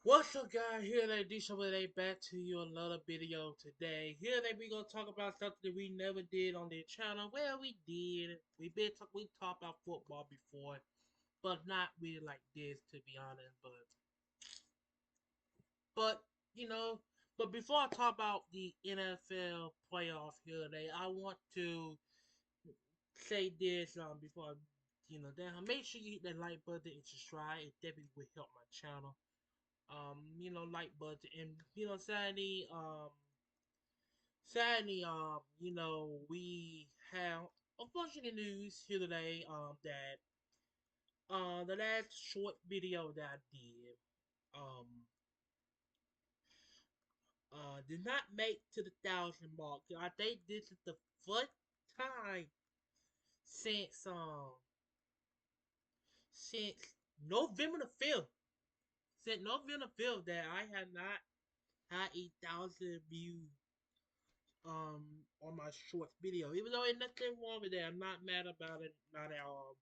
What's up, guys? Here they do show they back to you another video today. Here they we gonna talk about something that we never did on the channel. Well, we did. We talked about football before, but not really like this to be honest. But you know, but before I talk about the NFL playoff here today, I want to say this before down. Make sure you hit that like button and subscribe. It definitely will help my channel. Like button and we have unfortunate news here today. That the last short video that I did, um, did not make to the 1,000 mark. I think this is the first time since since November the 5th, since November the 5th that I have not had 1,000 views on my short video. Even though ain't nothing wrong with that, I'm not mad about it, not at all.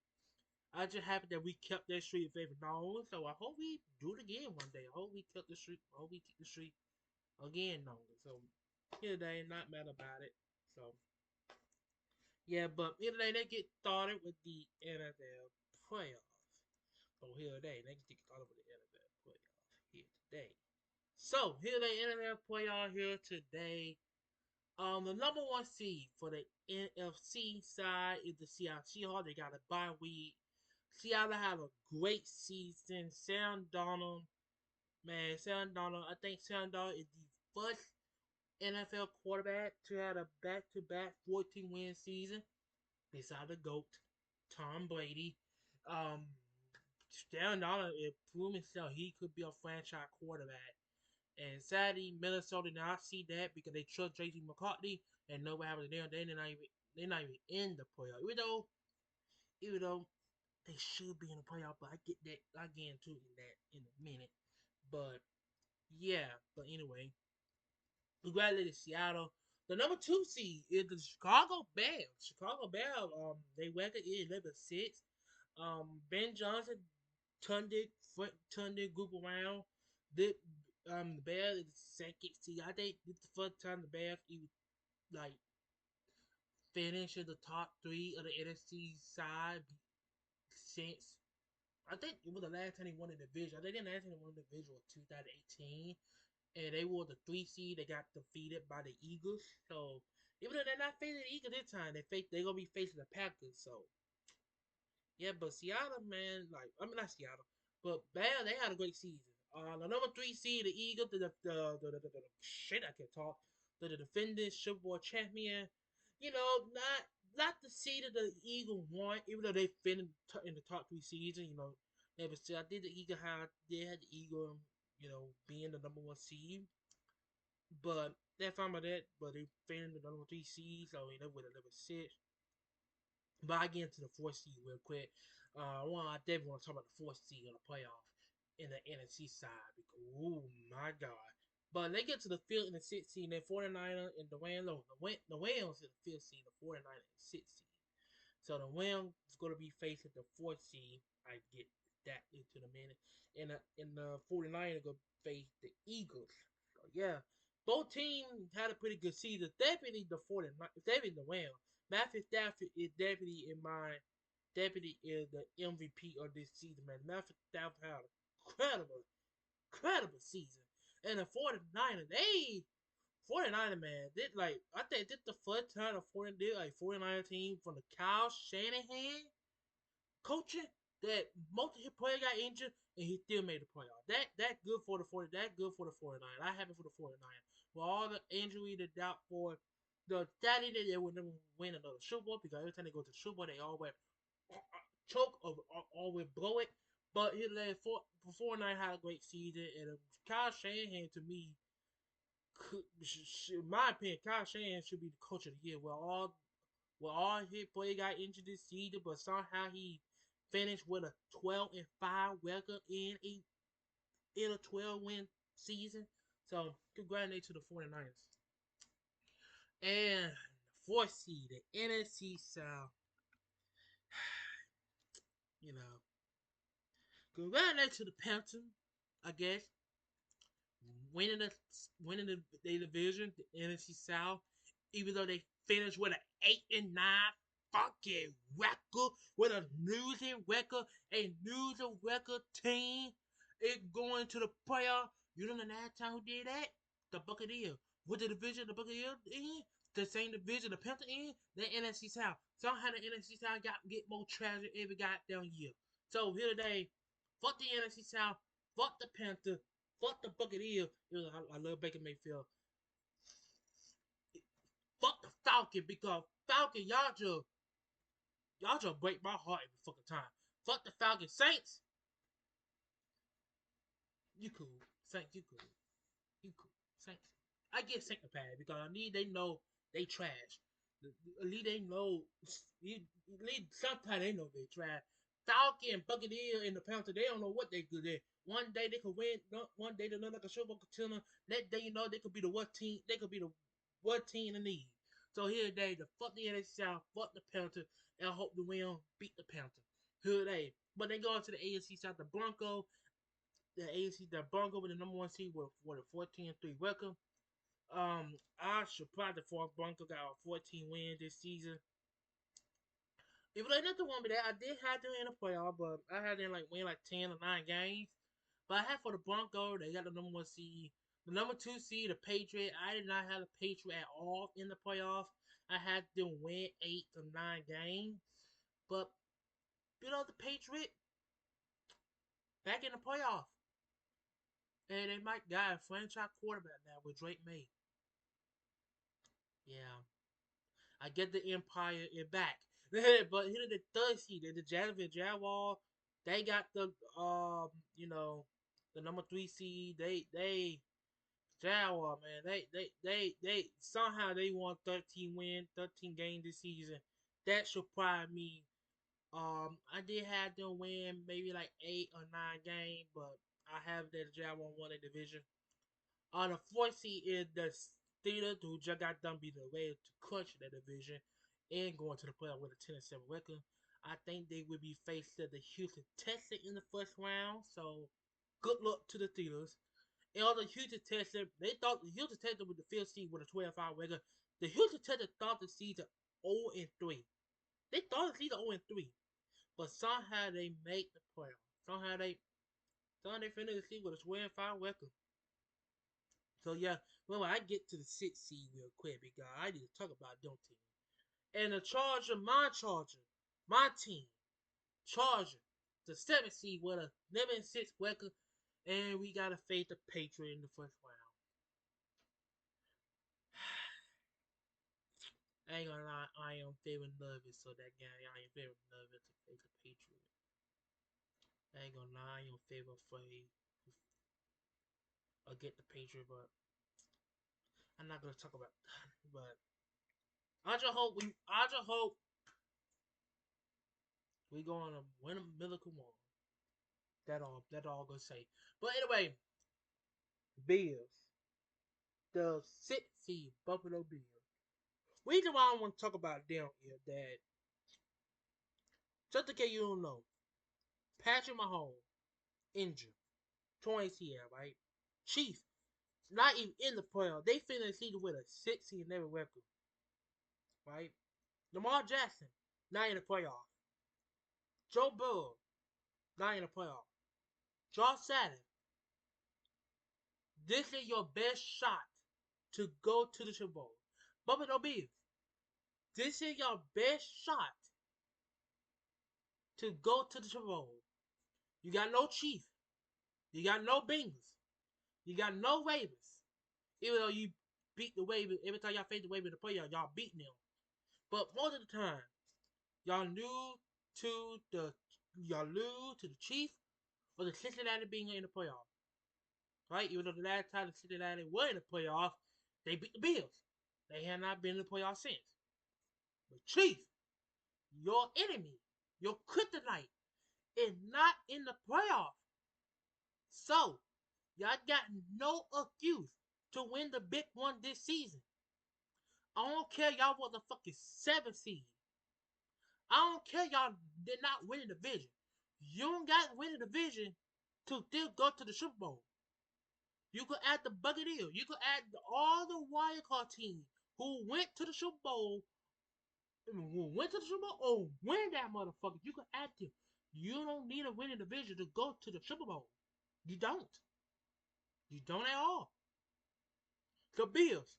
I just happy that we kept that streak favorite known. So I hope we do it again one day. I hope we kept the streak. I hope we keep the streak again known. So here today, not mad about it. So yeah, but here today they get started with the NFL playoffs. So here today they get started with the NFL playoffs here today. So here the NFL playoff here today. The number one seed for the NFC side is the Seattle Seahawks. They got a bye week. Seattle had a great season. Sam Donald, man, Sam Donald. I think Sam Donald is the first NFL quarterback to have a back-to-back 14-win season, beside the GOAT, Tom Brady. Um, Sam Donald proved himself he could be a franchise quarterback. And sadly, Minnesota did not see that because they trust JT McCarthy and know what happened to them. They're not even in the playoff. Even though they should be in the playoff, but I get that. I get into that in a minute. But yeah, but anyway, congratulations Seattle. The number two seed is the Chicago Bears. Chicago Bears, they record is 11-6. Ben Johnson turned their group around. The the Bears is the second seed. I think this is the first time the Bears even like finish in the top three of the NFC side since I think it was the last time they won the division. I think the last time they won the division was 2018, and they were the three seed. They got defeated by the Eagles. So even though they're not facing the Eagles this time, they're gonna be facing the Packers. So yeah, but Seattle, man, like I mean not Seattle, but Bear they had a great season. The number three seed, the Eagles, the shit I can talk, the defending Super Bowl champion. You know, not the seed that the Eagles want, even though they finished in the top three season. You know, they was still. I think the Eagle had the Eagle, being the number one seed, but they're fine by that. But they finished the number three seed, so they with a number six. But I get into the fourth seed real quick. I definitely want to talk about the fourth seed on the playoff in the NFC side because oh my god. But they get to the fifth and the sixth seed, and 49er and the Rams, the Rams in the fifth seed, the 49er in the sixth seed. So the Rams is going to be facing the fourth seed. I get that into the minute. And the 49ers going to face the Eagles. So yeah, both teams had a pretty good season. Definitely the 49ers, definitely the Rams. Matthew Stafford is definitely in my definitely is the MVP of this season, man. Matthew Stafford had an incredible season. And the 49ers, 49er man, I think this the first time the 49er team from the Kyle Shanahan coaching that most of his players got injured and he still made the playoff. That good for the 40. That good for the 49. I happy for the 49. For all the injury, the doubt for the Saturday they would never win another Super Bowl because every time they go to the Super Bowl they always choke or always blow it. But for 49 had a great season and Kyle Shanahan to me in my opinion, Kyle Shanahan should be the coach of the year. All his players got injured this season, but somehow he finished with a 12-5 record in a 12-win season. So congratulations to the 49ers. And the fourth seed, the NFC South. You know, congratulations to the Panthers, I guess. winning the division, the NFC South, even though they finished with an 8-9 fucking record, with a losing record, a losing record team, it going to the playoff. You know the last time who did that? The Buccaneers. With the division the Buccaneers in, the same division the Panthers in, the NFC South. Somehow the NFC South get more trash every goddamn year. So here today, fuck the NFC South, fuck the Panthers, fuck the Buccaneers. I love Baker Mayfield. Fuck the Falcon because Falcon y'all just break my heart every fucking time. Fuck the Falcon Saints. You cool. Saints, you cool. You cool. Saints. I get Saints a pass because I need they know they trash. At least they know. Sometimes they know they trash. Falcon, Buccaneer, and the Panthers, they don't know what they good at. One day they could win. One day they look like a Super Bowl contender. That day you know they could be the what team? They could be the what team in the league. So here they the fuck the NFC South, fuck the Panthers, and I hope the win beat the Panthers. Here they. But they go into the AFC South, the Broncos. The AFC, the Broncos with the number one seed with a 14-3 record. I should probably the Broncos got a 14 win this season. If like nothing wrong with that, I did have them in the playoff, but I had them like win like 10 or 9 games. But I had for the Broncos, they got the number one seed. The number two seed, the Patriot. I did not have the Patriot at all in the playoff. I had them win 8 or 9 games. But you know the Patriot back in the playoff. And they might got a franchise quarterback now with Drake May. Yeah. I get the Empire in back. But here the third seed, the Jacksonville Jaguars. They got the the number 3 seed. They Jaguar man. They somehow they won 13 games this season. That should probably mean I did have them win maybe like 8 or 9 games, but I have that the Jaguar won the division. On the fourth seed is the Steelers, who just got done beating the Raiders to crush that division and going to the playoff with a 10-7 record. I think they will be facing the Houston Texans in the first round. So good luck to the Steelers. And on the Houston Texans, they thought the Houston Texans with the fifth seed with a 12-5 record. The Houston Texans thought the season 0-3. They thought the season 0-3, but somehow they made the playoff. Somehow they finished the season with a 12-5 record. So yeah, well, I get to the 6 seed real quick because I need to talk about them team. And the Charger, my team, Charger, the 7th seed with a 11-6 record, and we gotta face the Patriot in the first round. I ain't gonna lie, I am very nervous so that game. I am very nervous to face the Patriot. I ain't gonna lie, I am very afraid of get the Patriot, but I'm not gonna talk about that. But I just hope we gonna win a miracle one. That all gonna say. But anyway, Bills. The 6th seed Buffalo Bills. Reason why I want to talk about them is that just in case you don't know, Patrick Mahomes injured, torn ACL, right? Chiefs not even in the playoff. They finished the season with a 6 seed never record, right? Lamar Jackson not in the playoff. Joe Burrow not in the playoff. Josh Allen, this is your best shot to go to the Super Bowl. Buffalo Bills, this is your best shot to go to the Super Bowl. You got no Chief. You got no Bengals. You got no Ravens. Even though you beat the Ravens, every time y'all face the Ravens in the playoffs, y'all beating them. But most of the time, y'all lose to the Chief or the Cincinnati Bengals in the playoffs. Right? Even though the last time the Cincinnati were in the playoffs, they beat the Bills. They have not been in the playoffs since. But Chief, your enemy, your kryptonite, is not in the playoffs. So, y'all got no excuse to win the big one this season. I don't care y'all was the fucking 7th seed. I don't care y'all did not win the division. You don't got to win the division to still go to the Super Bowl. You could add the Buccaneers. You could add all the wild card teams who went to the Super Bowl, or win that motherfucker. You could add them. You don't need a winning division to go to the Super Bowl. You don't. You don't at all. The Bills.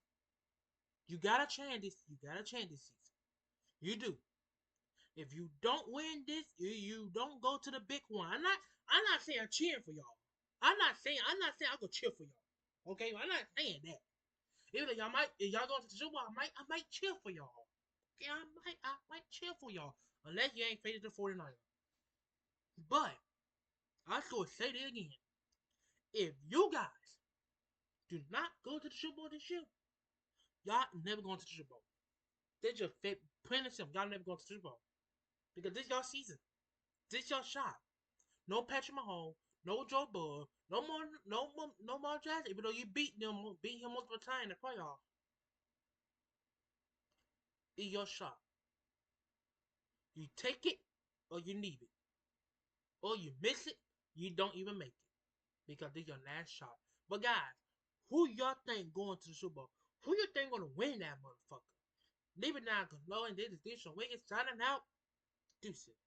You gotta change this. You gotta change this season. You do. If you don't win this, you don't go to the big one. I'm not saying I'm cheering for y'all. I'm not saying I'm gonna cheer for y'all. Okay, I'm not saying that. Even though if y'all go to the Super Bowl, I might cheer for y'all. Okay, I might cheer for y'all. Unless you ain't faded the 49ers. But I still say it again. If you guys do not go to the Super Bowl this year, y'all never going to the Super Bowl. They just plain and simple. Y'all never going to the Super Bowl. Because this y'all season. This y'all shot. No Patrick Mahomes, no Joe Burrow, no more Jackson. Even though you beat him multiple times in the playoffs, it's your shot. You take it or you leave it, or you miss it, you don't even make it because this your last shot. But guys, who y'all think going to the Super Bowl? Who you think gonna win that motherfucker? Leave it now, cause Low and this is Wiggins signing out. Deuces.